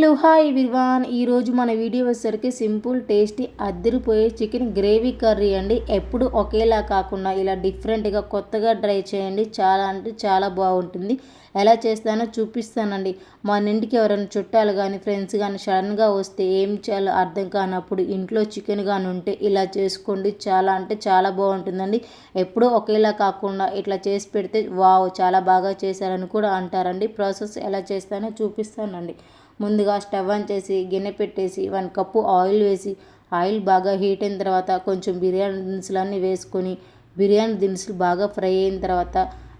Hello hi everyone, ఈరోజు మన video వచ్చేసరికి సింపుల్ టేస్టీ అదిరిపోయే చికెన్ గ్రేవీ కర్రీ అండి. ఎప్పుడు ఒకేలా కాకుండా ఇలా డిఫరెంట్గా కొత్తగా ట్రై చేయండి. చాలా అంటే చాలా బాగుంటుంది. ఎలా చేస్తానో చూపిస్తానండి. మన ఇంటికి ఎవరైనా చుట్టాలు కానీ ఫ్రెండ్స్ కానీ సడన్గా వస్తే ఏం చేయాలో అర్థం కానప్పుడు ఇంట్లో చికెన్ కానీ ఉంటే ఇలా చేసుకోండి. చాలా అంటే చాలా బాగుంటుందండి. ఎప్పుడూ ఒకేలా కాకుండా ఇట్లా చేసి పెడితే వావ్ చాలా బాగా చేశారని కూడా అంటారండి. ప్రాసెస్ ఎలా చేస్తానో చూపిస్తానండి. ముందుగా స్టవ్ ఆన్ చేసి గిన్నె పెట్టేసి 1 కప్పు ఆయిల్ వేసి ఆయిల్ బాగా హీట్ అయిన తర్వాత కొంచెం బిర్యానీ దినుసులన్నీ వేసుకొని బిర్యానీ దినుసులు బాగా ఫ్రై అయిన తర్వాత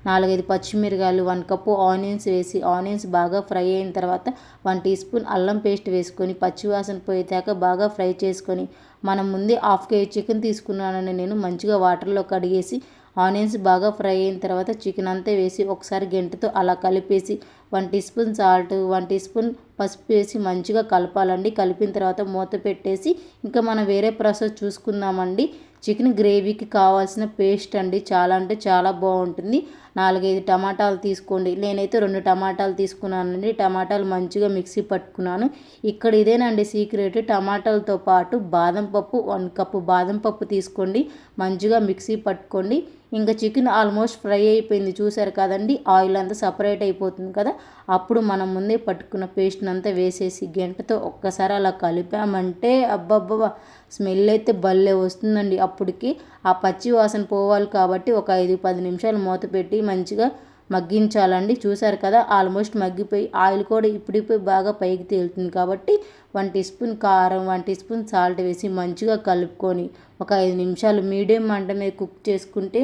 4-5 పచ్చిమిరకాయలు 1 కప్పు ఆనియన్స్ వేసి ఆనియన్స్ బాగా ఫ్రై అయిన తర్వాత 1 టీ స్పూన్ అల్లం పేస్ట్ వేసుకొని పచ్చివాసన పోయేదాకా బాగా ఫ్రై చేసుకొని మనం ముందే 1/2 కేజీ చికెన్ తీసుకున్నానని నేను మంచిగా వాటర్లో కడిగేసి ఆనియన్స్ బాగా ఫ్రై అయిన తర్వాత చికెన్ అంతా వేసి ఒకసారి గెంటతో అలా కలిపేసి 1 tea spoon salt 1 tea spoon పసుపు వేసి మంచిగా కలపాలండి. కలిపిన తర్వాత మూత పెట్టేసి ఇంకా మనం వేరే ప్రాసెస్ చూసుకుందామండి. చికెన్ గ్రేవీకి కావాల్సిన పేస్ట్ అండి. చాలా అంటే చాలా బాగుంటుంది. 4-5 టమాటాలు తీసుకోండి. నేనైతే 2 టమాటాలు తీసుకున్నానండి. టమాటాలు మంచిగా మిక్సీ పట్టుకున్నాను. ఇక్కడ ఇదేనండి సీక్రెట్. టమాటాలతో పాటు బాదం పప్పు 1 కప్పు బాదం పప్పు తీసుకోండి. మంచిగా మిక్సీ పట్టుకోండి. ఇంకా చికెన్ ఆల్మోస్ట్ ఫ్రై అయిపోయింది చూసారు కదండి. ఆయిల్ అంతా సపరేట్ అయిపోతుంది కదా. అప్పుడు మనం ముందే పట్టుకున్న పేస్ట్ని అంతా వేసేసి గంటతో ఒక్కసారి అలా కలిపామంటే అబ్బబ్బబ్బా స్మెల్ అయితే భలే వస్తుందండి. అప్పటికి ఆ పచ్చి వాసన పోవాలి కాబట్టి ఒక 5-10 నిమిషాలు మూత పెట్టి మంచిగా మగ్గించాలండి. చూసారు కదా ఆల్మోస్ట్ మగ్గిపోయి ఆయిల్ కూడా ఇప్పుడిపోయి బాగా పైకి తేలుతుంది కాబట్టి 1 టీ స్పూన్ కారం 1 టీ స్పూన్ సాల్ట్ వేసి మంచిగా కలుపుకొని ఒక 5 నిమిషాలు మీడియం మంట మీద కుక్ చేసుకుంటే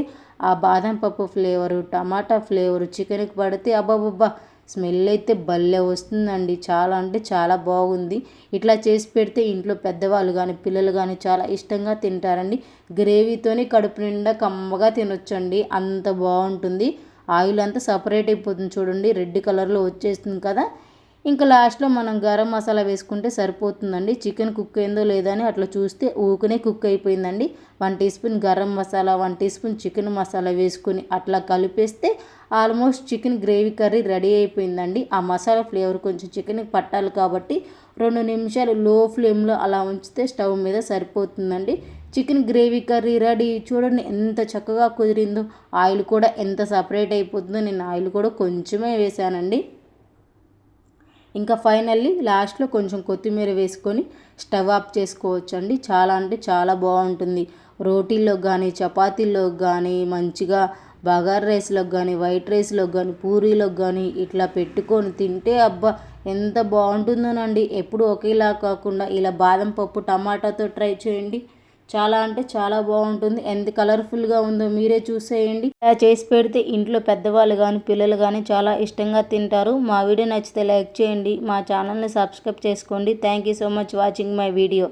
ఆ బాదం పప్పు ఫ్లేవరు టమాటా ఫ్లేవరు చికెన్కి పడితే అబ్బాబ్బా స్మెల్ అయితే భలే వస్తుందండి. చాలా అంటే చాలా బాగుంది. ఇట్లా చేసి పెడితే ఇంట్లో పెద్దవాళ్ళు కానీ పిల్లలు కానీ చాలా ఇష్టంగా తింటారండి. గ్రేవీతోని కడుపు నిండా కమ్మగా తినొచ్చండి. అంత బాగుంటుంది. ఆయిల్ అంతా సపరేట్ అయిపోతుంది చూడండి. రెడ్ కలర్లో వచ్చేస్తుంది కదా. ఇంకా లాస్ట్లో మనం గరం మసాలా వేసుకుంటే సరిపోతుందండి. చికెన్ కుక్ అయిందో లేదని అట్లా చూస్తే ఊకనే కుక్ అయిపోయిందండి. 1 tea spoon garam masala 1 tea spoon chicken masala వేసుకొని అట్లా కలిపేస్తే almost chicken gravy curry ready అయిపోయిందండి. ఆ మసాలా ఫ్లేవర్ కొంచెం చికెన్కి పట్టాలి కాబట్టి 2 నిమిషాలు లో ఫ్లేమ్లో అలా ఉంచితే స్టవ్ మీద సరిపోతుందండి. Chicken gravy curry ready. చూడండి ఎంత చక్కగా కుదిరిందో. ఆయిల్ కూడా ఎంత సపరేట్ అయిపోతుందో. నేను ఆయిల్ కూడా కొంచెమే వేసానండి. ఇంకా ఫైనల్లీ లాస్ట్లో కొంచెం కొత్తిమీర వేసుకొని స్టవ్ ఆఫ్ చేసుకోవచ్చు అండి. చాలా అంటే చాలా బాగుంటుంది. రోటీల్లో కానీ చపాతీల్లో కానీ మంచిగా బగారా రైస్లోకి కానీ వైట్ రైస్లోకి కానీ పూరీలోకి కానీ ఇట్లా పెట్టుకొని తింటే అబ్బా ఎంత బాగుంటుందోనండి. ఎప్పుడు ఒకేలా కాకుండా ఇలా బాదం పప్పు టమాటాతో ట్రై చేయండి. చాలా అంటే చాలా బాగుంటుంది. ఎంత కలర్ఫుల్గా ఉందో మీరే చూసేయండి. ఇలా చేసి పెడితే ఇంట్లో పెద్దవాళ్ళు కానీ పిల్లలు కానీ చాలా ఇష్టంగా తింటారు. మా వీడియో నచ్చితే లైక్ చేయండి. మా ఛానల్ని సబ్స్క్రైబ్ చేసుకోండి. Thank you so much watching my video.